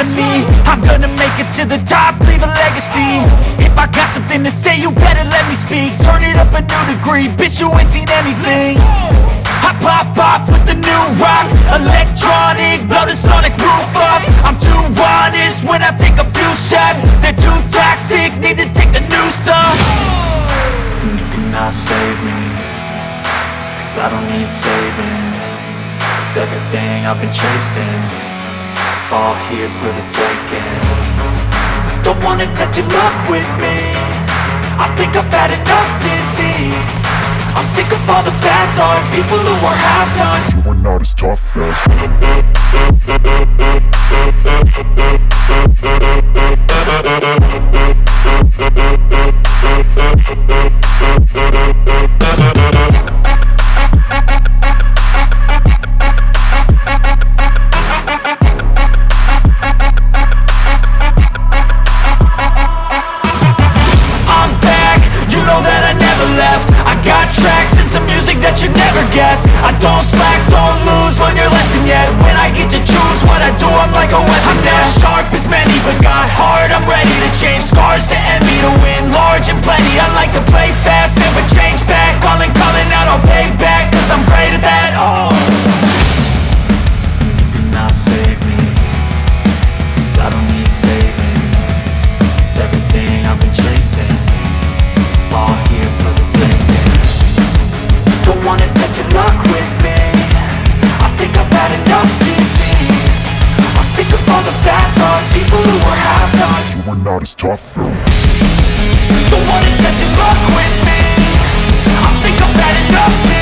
front of me. I'm gonna make it to the top, leave a legacy. If I got something to say, you better let me speak. Turn it up a new degree, bitch, you ain't seen anything. I pop off with the new rock, electronic, blow the sonic roof up. I'm too honest when I take a few shots. They're too toxic, need to take the noose off. And you cannot save me, cause I don't need saving. It's everything I've been chasing, all here for the taking. Don't wanna test your luck with me, I think I've had enough disease. I'm sick of all the bad thoughts, people who are half-nots. You are not as tough as I'm back, you know that I never left. I got tracks and some music that you never guessed. I don't slack, don't lose, learn your lesson yet. When I get to choose what I do, I'm like a weapon. I'm not sharp as many, but got hard, I'm ready to change. Scars to envy, to win large and plenty. I like to play fast, never change back. Calling out, I'll pay back, cause I'm great at that. Oh, you cannot save me, cause I don't need saving. It's everything I've been chasing, all here for the taking. Don't wanna test your luck with me, I think I've had enough disease. I'm sick of all the bad thoughts, people who are half-nots. you are not as tough as. Don't wanna test your luck with me, I think I've had enough disease.